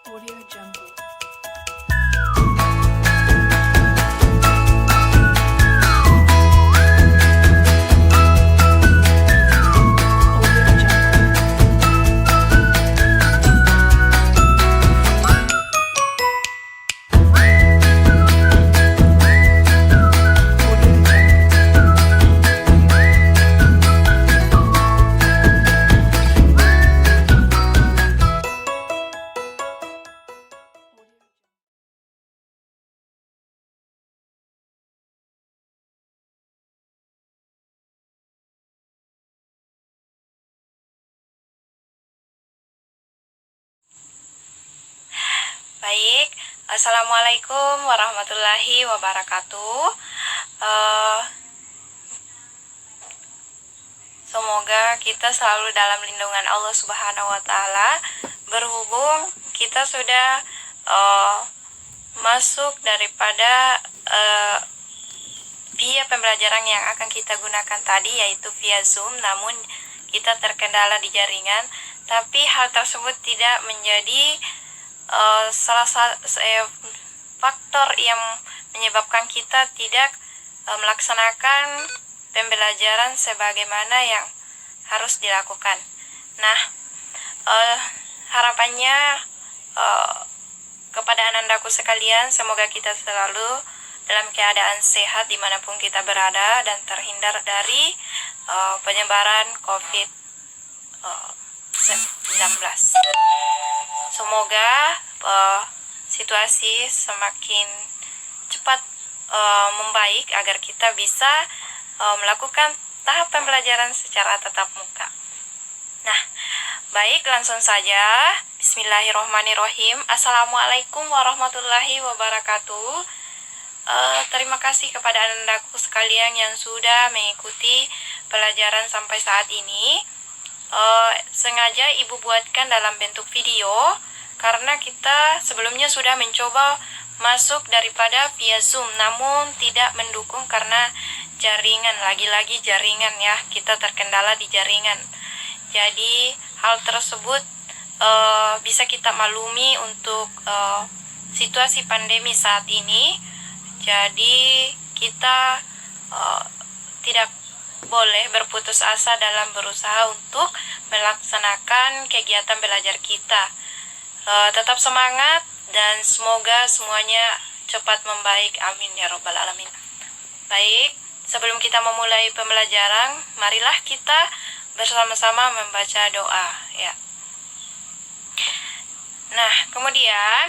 Audio Jungle. Audio Jungle. Audio Jungle. Baik, Assalamualaikum warahmatullahi wabarakatuh. Semoga kita selalu dalam lindungan Allah Subhanahu wa Ta'ala. Berhubung kita sudah masuk daripada via pembelajaran yang akan kita gunakan tadi, yaitu via Zoom, namun kita terkendala di jaringan. Tapi hal tersebut tidak menjadi salah satu faktor yang menyebabkan kita tidak melaksanakan pembelajaran sebagaimana yang harus dilakukan. Nah, harapannya kepada anandaku sekalian, semoga kita selalu dalam keadaan sehat dimanapun kita berada dan terhindar dari penyebaran COVID-19. Semoga situasi semakin cepat membaik agar kita bisa melakukan tahap pembelajaran secara tatap muka. Nah, baik, langsung saja. Bismillahirrahmanirrahim. Assalamualaikum warahmatullahi wabarakatuh. Terima kasih kepada anandaku sekalian yang sudah mengikuti pelajaran sampai saat ini. Sengaja ibu buatkan dalam bentuk video karena kita sebelumnya sudah mencoba masuk daripada via Zoom, namun tidak mendukung karena jaringan, lagi-lagi jaringan ya, kita terkendala di jaringan. Jadi hal tersebut bisa kita maklumi untuk situasi pandemi saat ini. Jadi kita tidak boleh berputus asa dalam berusaha untuk melaksanakan kegiatan belajar kita. Tetap semangat dan semoga semuanya cepat membaik. Amin ya robbal alamin. Baik, sebelum kita memulai pembelajaran, marilah kita bersama-sama membaca doa ya. Nah, kemudian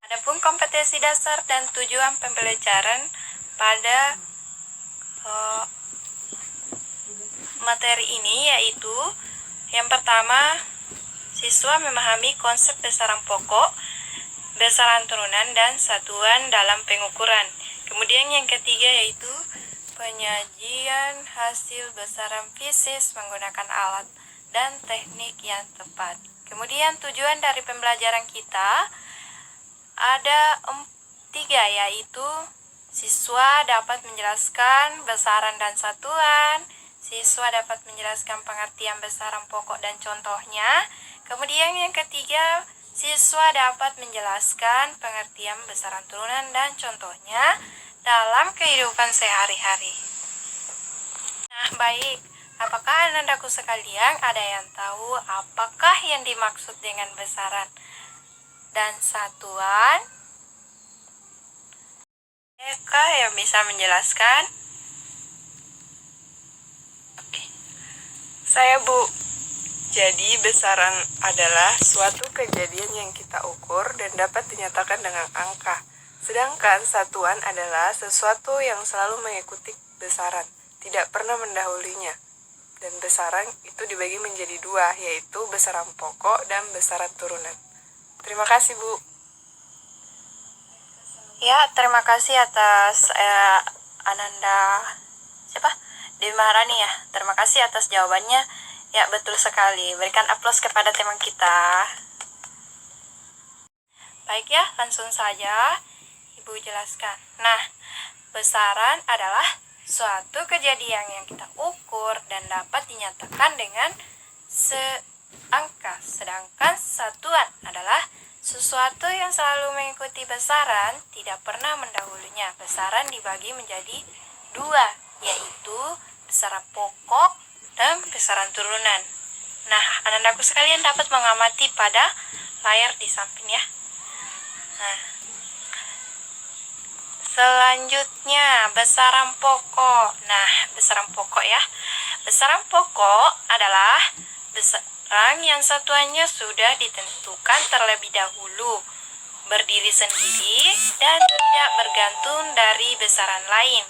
adapun kompetensi dasar dan tujuan pembelajaran pada materi ini yaitu yang pertama, siswa memahami konsep besaran pokok, besaran turunan, dan satuan dalam pengukuran. Kemudian yang ketiga yaitu penyajian hasil besaran fisis menggunakan alat dan teknik yang tepat. Kemudian tujuan dari pembelajaran kita ada 3, yaitu siswa dapat menjelaskan besaran dan satuan, siswa dapat menjelaskan pengertian besaran pokok dan contohnya. Kemudian yang ketiga, siswa dapat menjelaskan pengertian besaran turunan dan contohnya dalam kehidupan sehari-hari. Nah, baik. Apakah anandaku sekalian ada yang tahu apakah yang dimaksud dengan besaran dan satuan? Adakah yang bisa menjelaskan? Oke. Saya, Bu. Jadi besaran adalah suatu kejadian yang kita ukur dan dapat dinyatakan dengan angka. Sedangkan satuan adalah sesuatu yang selalu mengikuti besaran, tidak pernah mendahulunya. Dan besaran itu dibagi menjadi 2, yaitu besaran pokok dan besaran turunan. Terima kasih, Bu. Ya, terima kasih atas Ananda Dewi Maharani ya. Terima kasih atas jawabannya. Ya, betul sekali. Berikan aplaus kepada teman kita. Baik ya, langsung saja Ibu jelaskan. Nah, besaran adalah suatu kejadian yang kita ukur dan dapat dinyatakan dengan angka Sedangkan satuan adalah sesuatu yang selalu mengikuti besaran, tidak pernah mendahulunya. Besaran dibagi menjadi dua, yaitu besaran pokok dan besaran turunan. Nah, anak-anakku sekalian dapat mengamati pada layar di samping ya. Nah, selanjutnya besaran pokok. Nah, besaran pokok ya. Besaran pokok adalah besaran yang satuannya sudah ditentukan terlebih dahulu, berdiri sendiri dan tidak bergantung dari besaran lain.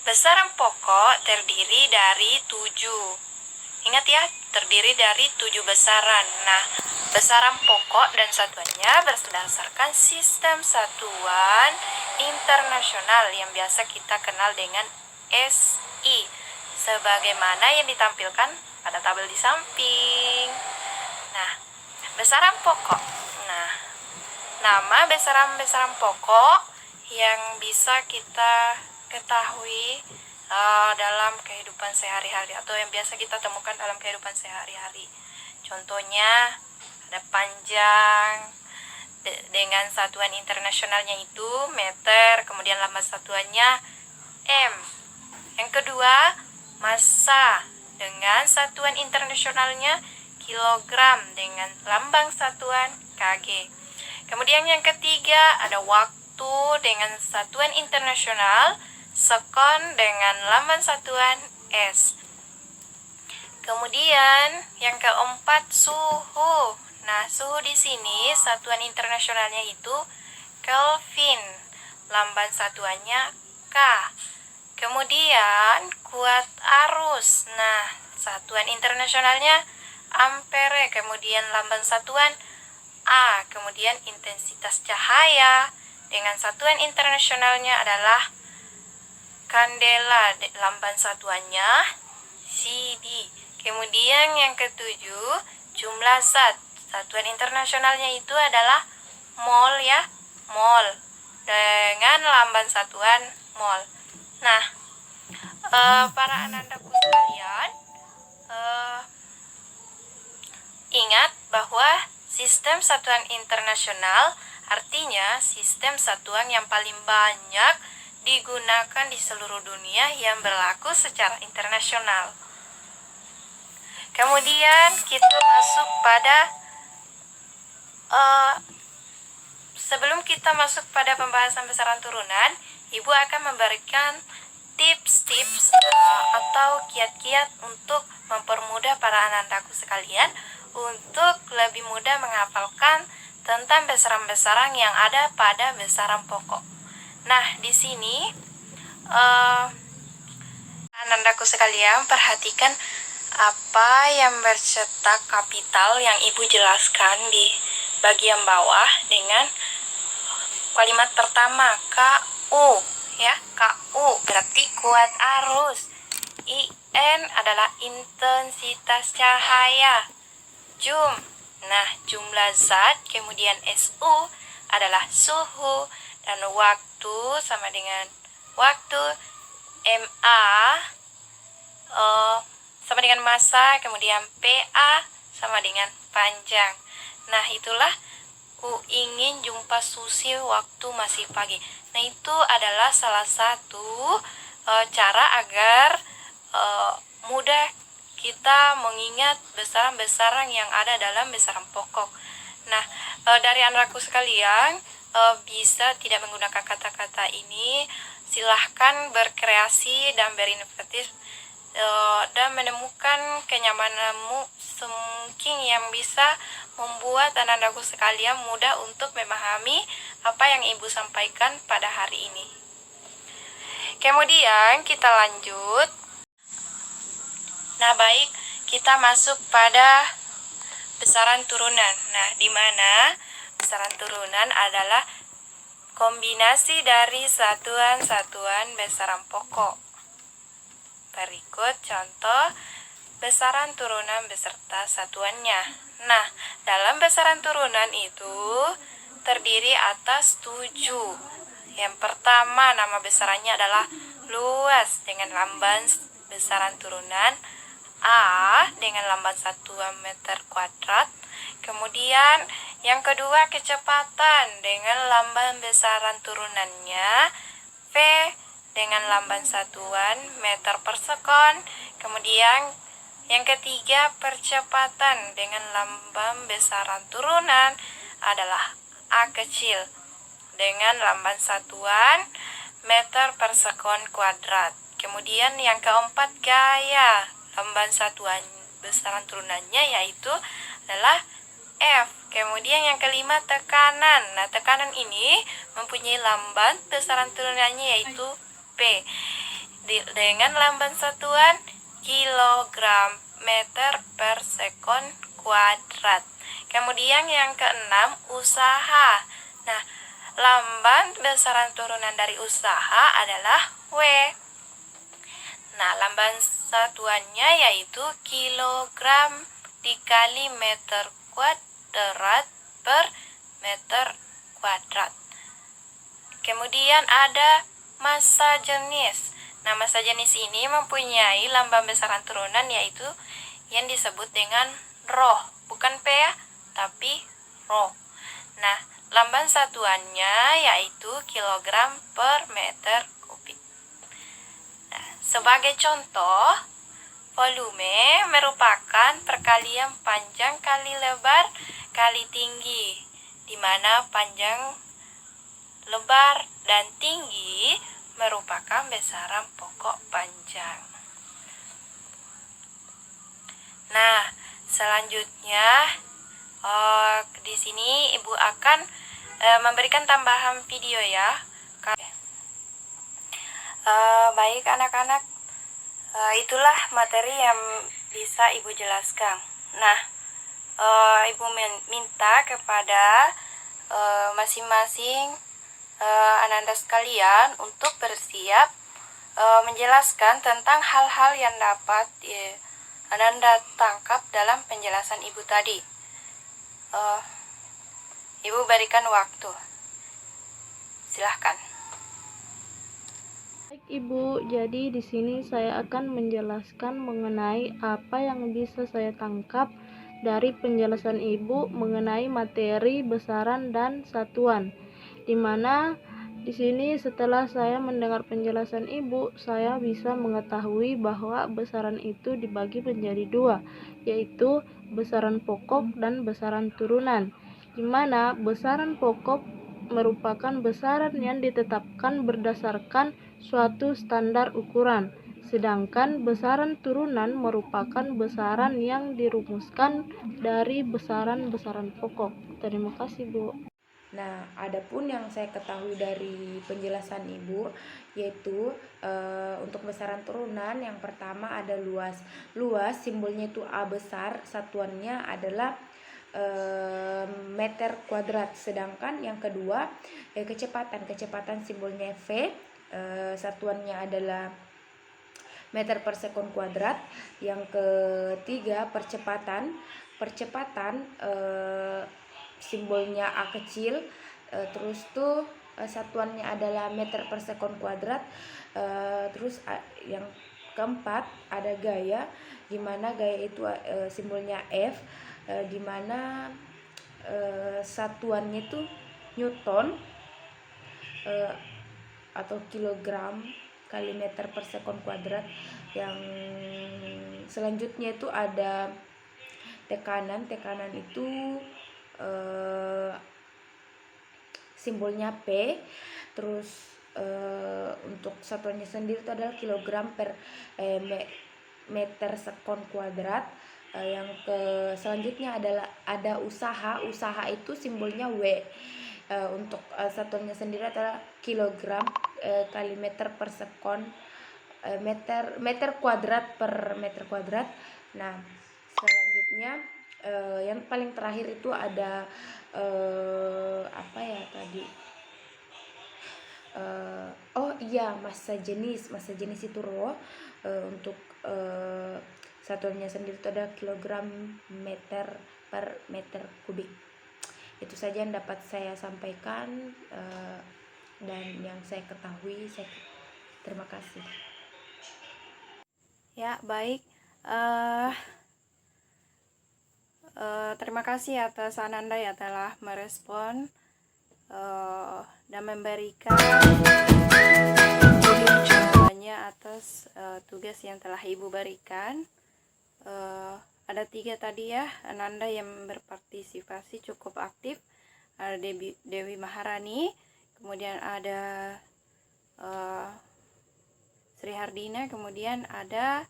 Besaran pokok terdiri dari 7. Ingat ya, terdiri dari 7 besaran. Nah, besaran pokok dan satuannya berdasarkan sistem satuan internasional yang biasa kita kenal dengan SI, sebagaimana yang ditampilkan pada tabel di samping. Nah, besaran pokok. Nah, nama besaran-besaran pokok yang bisa kita ketahui dalam kehidupan sehari-hari atau yang biasa kita temukan dalam kehidupan sehari-hari. Contohnya ada panjang dengan satuan internasionalnya itu meter, kemudian lambang satuannya m. Yang kedua, massa dengan satuan internasionalnya kilogram dengan lambang satuan kg. Kemudian yang ketiga ada waktu dengan satuan internasional sekon dengan lambang satuan S. Kemudian yang keempat suhu. Nah, suhu di sini satuan internasionalnya itu Kelvin, lambang satuannya K. Kemudian kuat arus. Nah, satuan internasionalnya ampere, kemudian lambang satuan A. Kemudian intensitas cahaya dengan satuan internasionalnya adalah kandela, lambang satuannya CD. Kemudian yang ketujuh, jumlah zat. Satuan internasionalnya itu adalah mol ya, mol dengan lambang satuan mol. Nah, para anak-anakku sekalian, ingat bahwa sistem satuan internasional artinya sistem satuan yang paling banyak digunakan di seluruh dunia yang berlaku secara internasional. Kemudian kita masuk pada sebelum kita masuk pada pembahasan besaran turunan, Ibu akan memberikan tips-tips atau kiat-kiat untuk mempermudah para anak-anakku sekalian untuk lebih mudah menghafalkan tentang besaran-besaran yang ada pada besaran pokok. Nah, di sini anak-anakku sekalian perhatikan apa yang bercetak kapital yang Ibu jelaskan di bagian bawah dengan kalimat pertama KU ya, KU berarti kuat arus. IN adalah intensitas cahaya. Jum. Nah, jumlah zat, kemudian SU adalah suhu, dan waktu sama dengan waktu. MA sama dengan massa, kemudian PA sama dengan panjang. Nah, itulah ku ingin jumpa Susi waktu masih pagi. Nah, itu adalah salah satu cara agar mudah kita mengingat besaran-besaran yang ada dalam besaran pokok. Nah, dari anakku sekalian, bisa tidak menggunakan kata-kata ini, silahkan berkreasi dan berinovatif dan menemukan kenyamananmu semungkin yang bisa membuat anak-anakku sekalian mudah untuk memahami apa yang Ibu sampaikan pada hari ini. Kemudian kita lanjut. Nah, baik, kita masuk pada besaran turunan. Nah, di mana besaran turunan adalah kombinasi dari satuan-satuan besaran pokok. Berikut contoh besaran turunan beserta satuannya. Nah, dalam besaran turunan itu terdiri atas 7. Yang pertama, nama besarannya adalah luas dengan lambang besaran turunan A dengan lambang satuan meter kuadrat. Kemudian yang kedua kecepatan dengan lambang besaran turunannya V dengan lambang satuan meter per sekon. Kemudian yang ketiga percepatan dengan lambang besaran turunan adalah A kecil dengan lambang satuan meter per sekon kuadrat. Kemudian yang keempat gaya lambang satuan besaran turunannya yaitu adalah F. Kemudian yang kelima tekanan. Nah, tekanan ini mempunyai lambang besaran turunannya yaitu P dengan lambang satuan kilogram meter per sekon kuadrat. Kemudian yang keenam usaha. Nah, lambang besaran turunan dari usaha adalah W. Nah, lambang satuannya yaitu kilogram dikali meter kuadrat per meter kuadrat. Kemudian ada massa jenis. Nah, massa jenis ini mempunyai lambang besaran turunan yaitu yang disebut dengan rho, bukan P ya, tapi rho. Nah, lambang satuannya yaitu kilogram per meter kubik. Nah, sebagai contoh, volume merupakan perkalian panjang kali lebar kali tinggi, di mana panjang, lebar, dan tinggi merupakan besaran pokok panjang. Nah, selanjutnya di sini Ibu akan memberikan tambahan video ya. Baik anak-anak, itulah materi yang bisa Ibu jelaskan. Nah, Ibu minta kepada masing-masing Ananda sekalian untuk bersiap menjelaskan tentang hal-hal yang dapat Ananda tangkap dalam penjelasan Ibu tadi. Ibu berikan waktu. Silahkan. Baik Ibu, jadi di sini saya akan menjelaskan mengenai apa yang bisa saya tangkap dari penjelasan Ibu mengenai materi besaran dan satuan. Di mana di sini setelah saya mendengar penjelasan Ibu, saya bisa mengetahui bahwa besaran itu dibagi menjadi dua, yaitu besaran pokok dan besaran turunan. Di mana besaran pokok merupakan besaran yang ditetapkan berdasarkan suatu standar ukuran, sedangkan besaran turunan merupakan besaran yang dirumuskan dari besaran-besaran pokok. Terima kasih, Bu. Nah, adapun yang saya ketahui dari penjelasan Ibu yaitu untuk besaran turunan yang pertama ada luas. Luas simbolnya itu A besar, satuannya adalah meter kuadrat. Sedangkan yang kedua kecepatan simbolnya V, satuannya adalah meter per sekon kuadrat. Yang ketiga percepatan simbolnya A kecil, terus tuh satuannya adalah meter per sekon kuadrat. Terus yang keempat ada gaya, dimana gaya itu simbolnya F, dimana satuannya itu Newton atau kilogram kali meter per sekon kuadrat. Yang selanjutnya itu ada tekanan itu simbolnya P. Terus untuk satuannya sendiri itu adalah kilogram per meter sekon kuadrat. Yang selanjutnya adalah ada usaha itu simbolnya W. Untuk satuannya sendiri adalah kilogram kali meter per sekon meter kuadrat per meter kuadrat. Nah, selanjutnya yang paling terakhir itu ada apa ya tadi? Massa jenis itu rho. Untuk satuannya sendiri itu ada kilogram meter per meter kubik. Itu saja yang dapat saya sampaikan dan yang saya ketahui. Terima kasih. Ya, baik. Terima kasih atas Ananda ya telah merespon dan memberikan jawabannya atas tugas yang telah Ibu berikan. Ada 3 tadi ya, Ananda yang berpartisipasi cukup aktif. Ada Dewi Maharani, kemudian ada Sri Hardina, kemudian ada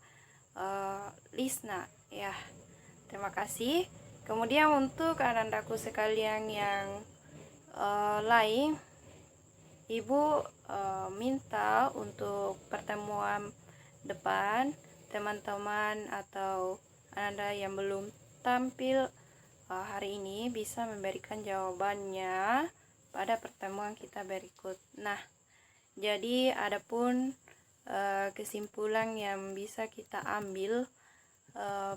Lisna ya. Terima kasih. Kemudian untuk anandaku sekalian yang lain, Ibu minta untuk pertemuan depan teman-teman atau Ananda yang belum tampil hari ini bisa memberikan jawabannya pada pertemuan kita berikut. Nah, jadi adapun kesimpulan yang bisa kita ambil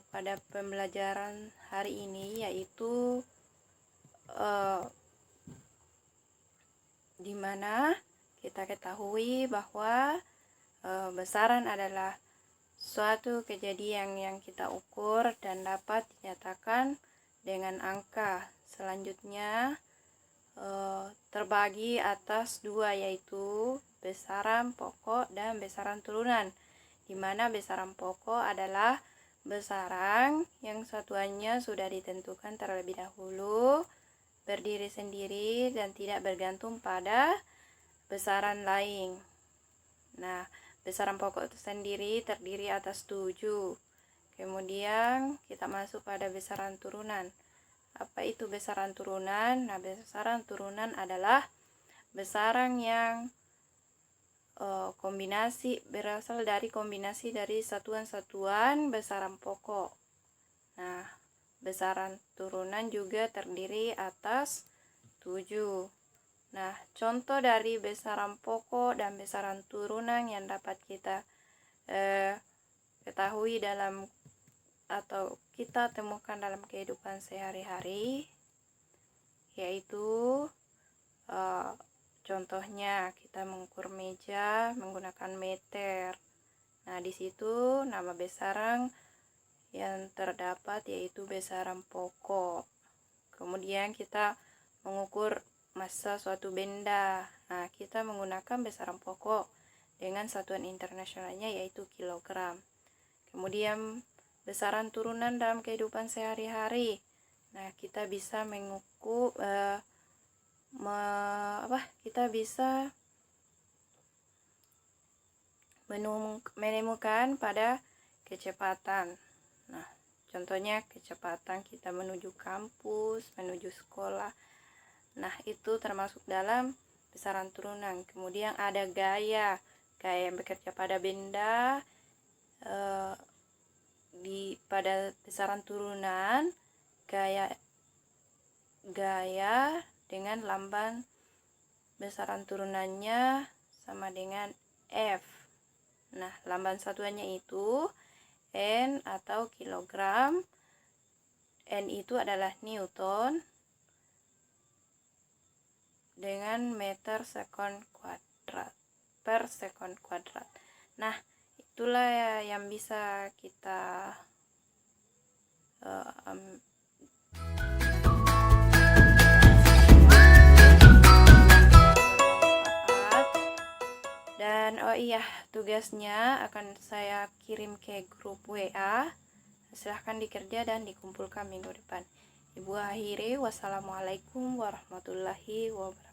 pada pembelajaran hari ini, yaitu di mana kita ketahui bahwa besaran adalah suatu kejadian yang kita ukur dan dapat dinyatakan dengan angka. Selanjutnya terbagi atas 2, yaitu besaran pokok dan besaran turunan, di mana besaran pokok adalah besaran yang satuannya sudah ditentukan terlebih dahulu, berdiri sendiri dan tidak bergantung pada besaran lain. Nah, besaran pokok itu sendiri terdiri atas 7. Kemudian kita masuk pada besaran turunan. Apa itu besaran turunan? Nah, besaran turunan adalah besaran yang berasal dari kombinasi dari satuan-satuan besaran pokok. Nah, besaran turunan juga terdiri atas 7. Nah, contoh dari besaran pokok dan besaran turunan yang dapat kita ketahui dalam atau kita temukan dalam kehidupan sehari-hari, yaitu contohnya kita mengukur meja menggunakan meter. Nah, di situ nama besaran yang terdapat yaitu besaran pokok. Kemudian kita mengukur massa suatu benda. Nah, kita menggunakan besaran pokok dengan satuan internasionalnya yaitu kilogram. Kemudian besaran turunan dalam kehidupan sehari-hari. Nah, kita bisa mengukur kita bisa menemukan pada kecepatan. Nah, contohnya kecepatan kita menuju kampus, menuju sekolah. Nah, itu termasuk dalam besaran turunan. Kemudian ada gaya yang bekerja pada benda pada besaran turunan, gaya dengan lamban besaran turunannya sama dengan F. Nah, lamban satuannya itu N atau kilogram. N itu adalah Newton dengan meter sekon kuadrat per sekon kuadrat. Nah, itulah yang bisa kita dan tugasnya akan saya kirim ke grup WA. Silahkan dikerja dan dikumpulkan minggu depan. Ibu akhiri, wassalamualaikum warahmatullahi wabarakatuh.